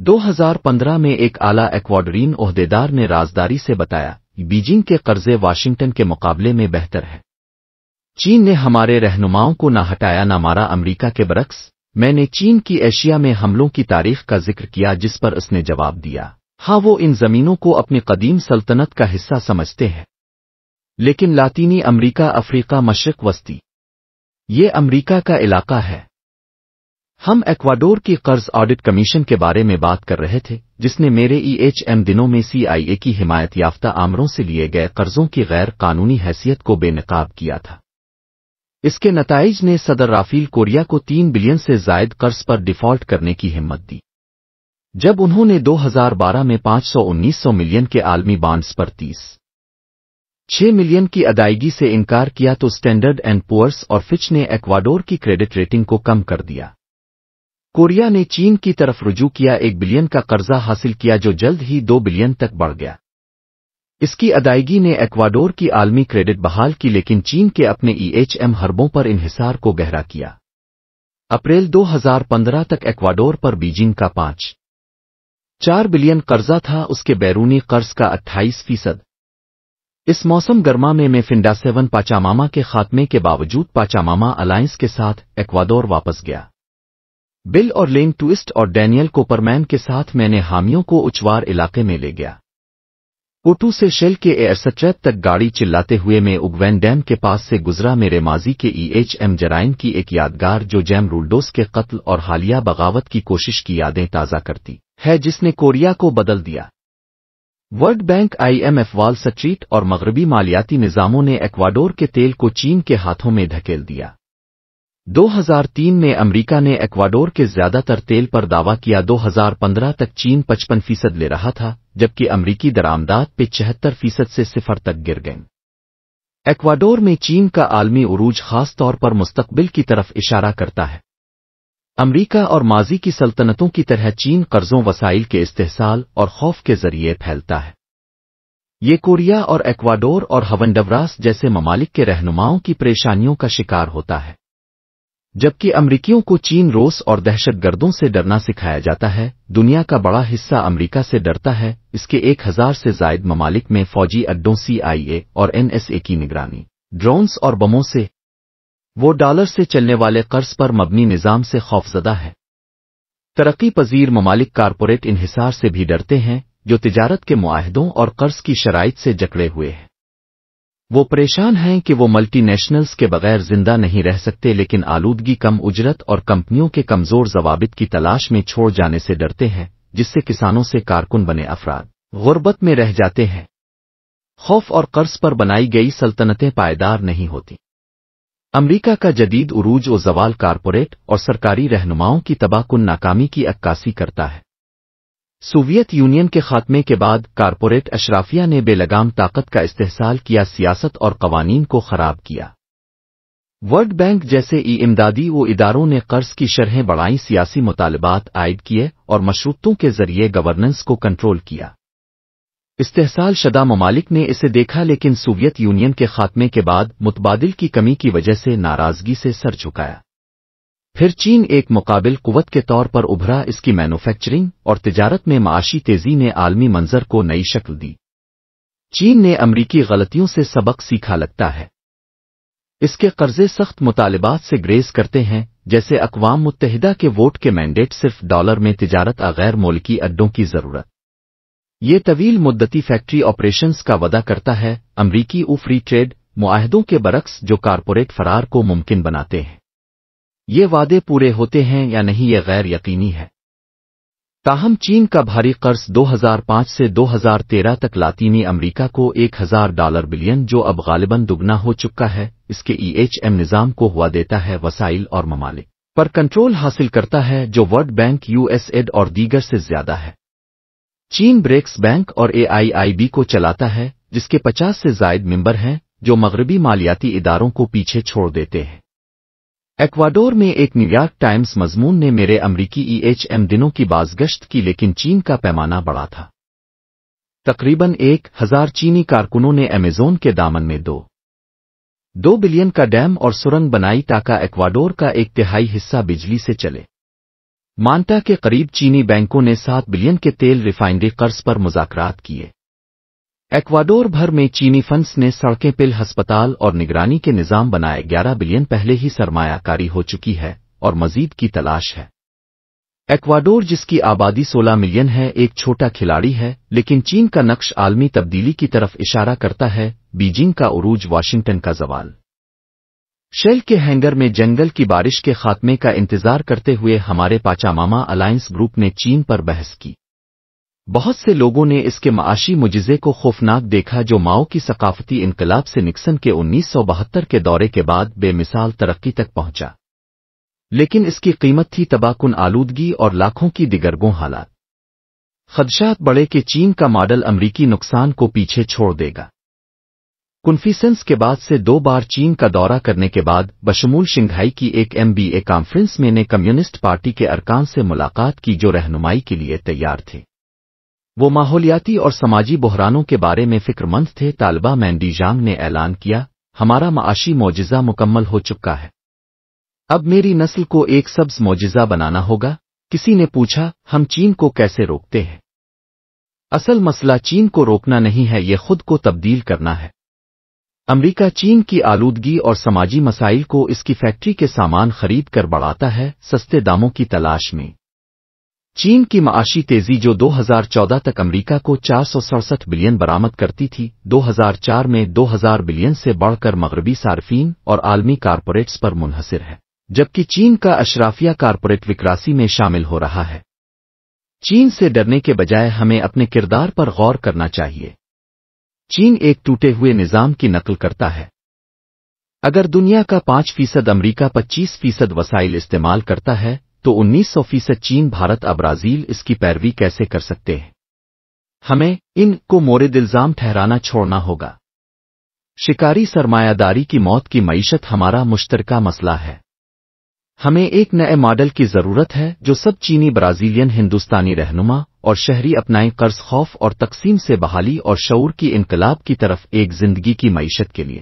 2015 में एक आला एक्वाडोरियन ओहदेदार ने राजदारी से बताया बीजिंग के कर्जे वाशिंगटन के मुकाबले में बेहतर है। चीन ने हमारे रहनुमाओं को ना हटाया ना मारा। अमेरिका के बरक्स मैंने चीन की एशिया में हमलों की तारीख का जिक्र किया, जिस पर उसने जवाब दिया हाँ, वो इन जमीनों को अपनी कदीम सल्तनत का हिस्सा समझते हैं, लेकिन लातीनी अमेरिका, अफ्रीका, मशरिक वस्ती ये अमेरिका का इलाका है। हम एक्वाडोर की कर्ज ऑडिट कमीशन के बारे में बात कर रहे थे, जिसने मेरे EHM दिनों में CIA की हिमायत याफ्ता आमरों से लिए गए कर्जों की गैर कानूनी हैसियत को बेनकाब किया था। इसके नताइज ने सदर राफेल कोरिया को 3 बिलियन से जायद कर्ज पर डिफॉल्ट करने की हिम्मत दी, जब उन्होंने 2012 में 500-1900 मिलियन के आलमी बॉन्ड्स पर 36 मिलियन की अदायगी से इनकार किया तो स्टैंडर्ड एंड पुअर्स और फिच ने एक्वाडोर की क्रेडिट रेटिंग को कम कर दिया। कोरिया ने चीन की तरफ रुजू किया, 1 बिलियन का कर्जा हासिल किया जो जल्द ही 2 बिलियन तक बढ़ गया। इसकी अदायगी ने एक्वाडोर की आलमी क्रेडिट बहाल की, लेकिन चीन के अपने EHM हरबों पर इन्हिसार को गहरा किया। अप्रैल 2015 तक एक्वाडोर पर बीजिंग का 5.4 बिलियन कर्जा था, उसके बैरूनी कर्ज का 28%। इस मौसम गर्मा में फिंडा 7 पाचामामा के खात्मे के बावजूद पाचामामा अलायंस के साथ एक्वाडोर वापस गया। बिल और लेन ट्विस्ट और डैनियल कोपरमैन के साथ मैंने हामियों को उचवार इलाके में ले गया। कोटू से शेल के एयरस्ट्रैप तक गाड़ी चिल्लाते हुए मैं उगवैन डैम के पास से गुजरा। मेरे माजी के EHM जराइम की एक यादगार जो जैम रूल्डोस के कत्ल और हालिया बगावत की कोशिश की यादें ताज़ा करती है, जिसने कोरिया को बदल दिया। World bank, IMF, wall street और मगरबी मालियाती निज़ामों ने एक्वाडोर के तेल को चीन के हाथों में धकेल दिया। 2003 में अमेरिका ने एक्वाडोर के ज्यादातर तेल पर दावा किया। 2015 तक चीन 55% ले रहा था, जबकि अमेरिकी दरामदात पे 76% से 0 तक गिर गए। एक्वाडोर में चीन का आलमी उरूज खास तौर पर मुस्तकबिल की तरफ इशारा करता है। अमेरिका और माजी की सल्तनतों की तरह चीन कर्जों, वसाइल के इस्तेहसाल और खौफ के जरिए फैलता है। ये कोरिया और एक्वाडोर और हवंडवरास जैसे ममालिक के रहनुमाओं की परेशानियों का शिकार होता है, जबकि अमरीकियों को चीन, रूस और दहशतगर्दों से डरना सिखाया जाता है। दुनिया का बड़ा हिस्सा अमेरिका से डरता है। इसके 1000 से जायद ममालिक में फौजी अड्डों, CIA और NSA की निगरानी, ड्रोन्स और बमों से। वो डॉलर से चलने वाले कर्ज पर मबनी निज़ाम से खौफजदा है। तरक्की पजीर ममालिक कारपोरेट इन्हिसार से भी डरते हैं, जो तिजारत के मुआहदों और कर्ज की शराइत से जकड़े हुए हैं। वो परेशान हैं कि वो मल्टीनेशनल्स के बगैर जिंदा नहीं रह सकते, लेकिन आलूदगी, कम उजरत और कंपनियों के कमजोर जवाबित की तलाश में छोड़ जाने से डरते हैं, जिससे किसानों से कारकुन बने अफराद गुर्बत में रह जाते हैं। खौफ और कर्ज पर बनाई गई सल्तनतें पायदार नहीं होती। अमेरिका का जदीद उरूज और जवाल कारपोरेट और सरकारी रहनुमाओं की तबाहकुन नाकामी की अक्कासी करता है। सोवियत यूनियन के खात्मे के बाद कारपोरेट अशराफिया ने बेलगाम ताकत का इस्तेहसाल किया, सियासत और कवानीन को खराब किया। वर्ल्ड बैंक जैसे इमदादी वो इदारों ने कर्ज की शरहें बढ़ाई, सियासी मुतालबात आयद किए और मशरूतों के जरिए गवर्नेंस को कंट्रोल किया। इस्तेहसाल शदा ममालिक ने इसे देखा, लेकिन सोवियत यूनियन के खात्मे के बाद मुतबादिल की कमी की वजह से नाराजगी से सर झुकाया। फिर चीन एक मुकाबिल कुव्वत के तौर पर उभरा। इसकी मैन्युफैक्चरिंग और तिजारत में माशी तेजी ने आलमी मंजर को नई शक्ल दी। चीन ने अमरीकी गलतियों से सबक सीखा लगता है। इसके कर्जे सख्त मुतालिबात से ग्रेज करते हैं, जैसे अक़वाम मुत्तहिदा के वोट के मैंडेट, सिर्फ डॉलर में तिजारत, गैर मुल्की अड्डों की जरूरत। ये तवील मुद्दती फैक्ट्री ऑपरेशंस का वदा करता है, अमरीकी फ्री ट्रेड मुआहदों के बरक्स जो कारपोरेट फरार को मुमकिन बनाते हैं। ये वादे पूरे होते हैं या नहीं, ये गैर यकीनी है। ताहम चीन का भारी कर्ज 2005 से 2013 तक लातीनी अमेरिका को $1000 बिलियन, जो अब गालिबन दुगना हो चुका है, इसके EHM निज़ाम को हुआ देता है। वसाइल और ममालिक पर कंट्रोल हासिल करता है, जो वर्ल्ड बैंक, USAID और दीगर से ज्यादा है। चीन ब्रेक्स बैंक और AIIB को चलाता है, जिसके 50 से जायद मेंबर हैं, जो मगरबी मालियाती इदारों को पीछे छोड़ देते हैं। एक्वाडोर में एक न्यूयॉर्क टाइम्स मजमून ने मेरे अमरीकी EHM दिनों की बाज़गश्त की, लेकिन चीन का पैमाना बड़ा था। तकरीबन 1000 चीनी कारकुनों ने अमेज़न के दामन में 2 बिलियन का डैम और सुरंग बनाई ताकि एक्वाडोर का 1/3 हिस्सा बिजली से चले। مانٹا کے قریب چینی بینکوں نے 7 بلین کے تیل ریفائنری قرض پر مذاکرات کیے۔ ایکواڈور بھر میں چینی فنڈز نے سڑکیں، پل، ہسپتال اور نگرانی کے نظام بنائے۔ 11 بلین پہلے ہی سرمایہ کاری ہو چکی ہے اور مزید کی تلاش ہے۔ ایکواڈور، جس کی آبادی 16 ملین ہے، ایک چھوٹا کھلاڑی ہے، لیکن چین کا نقش عالمی تبدیلی کی طرف اشارہ کرتا ہے۔ بیجنگ کا عروج، واشنگٹن کا زوال۔ شیل کے ہینگر میں جنگل کی بارش کے خاتمے کا انتظار کرتے ہوئے ہمارے پاچاماما الائنس گروپ نے چین پر بحث کی۔ بہت سے لوگوں نے اس کے معاشی معجزے کو خوفناک دیکھا، جو ماؤ کی ثقافتی انقلاب سے نکسن کے 1972 کے دورے کے بعد بے مثال ترقی تک پہنچا، لیکن اس کی قیمت تھی تباہ کن آلودگی اور لاکھوں کی دیگرگوں حالات۔ خدشات بڑھے کہ چین کا ماڈل امریکی نقصان کو پیچھے چھوڑ دے گا۔ کنفیسنس کے بعد سے 2 بار چین کا دورہ کرنے کے بعد، بشمول شنگھائی کی ایک MBA کانفرنس میں نے کمیونسٹ پارٹی کے ارکان سے ملاقات کی جو رہنمائی کے لیے تیار تھے۔ وہ ماحولیاتی اور سماجی بحرانوں کے بارے میں فکر مند تھے۔ طالبہ مینڈی جانگ نے اعلان کیا، ہمارا معاشی معجزہ مکمل ہو چکا ہے، اب میری نسل کو ایک سبز معجزہ بنانا ہوگا۔ کسی نے پوچھا، ہم چین کو کیسے روکتے ہیں؟ اصل مسئلہ چین کو روکنا نہیں ہے، یہ خود کو تبدیل کرنا ہے۔ امریکہ چین کی آلودگی اور سماجی مسائل کو اس کی فیکٹری کے سامان خرید کر بڑھاتا ہے، سستے داموں کی تلاش میں۔ چین کی معاشی تیزی، جو 2014 تک امریکہ کو 467 بلین برآمد کرتی تھی، 2004 میں 2000 بلین سے بڑھ کر مغربی صارفین اور عالمی کارپوریٹس پر منحصر ہے، جبکہ چین کا اشرافیہ کارپوریٹ وکراسی میں شامل ہو رہا ہے۔ چین سے ڈرنے کے بجائے ہمیں اپنے کردار پر غور کرنا چاہیے۔ چین ایک ٹوٹے ہوئے نظام کی نقل کرتا ہے۔ اگر دنیا کا 5% امریکہ 25% وسائل استعمال کرتا ہے، تو 1900% چین، بھارت، برازیل اس کی پیروی کیسے کر سکتے ہیں؟ ہمیں ان کو مورد الزام ٹھہرانا چھوڑنا ہوگا۔ شکاری سرمایہ داری کی موت کی معیشت ہمارا مشترکہ مسئلہ ہے۔ ہمیں ایک نئے ماڈل کی ضرورت ہے جو سب چینی، برازیلین، ہندوستانی رہنما اور شہری اپنائیں، قرض، خوف اور تقسیم سے بحالی اور شعور کی انقلاب کی طرف، ایک زندگی کی معیشت کے لیے۔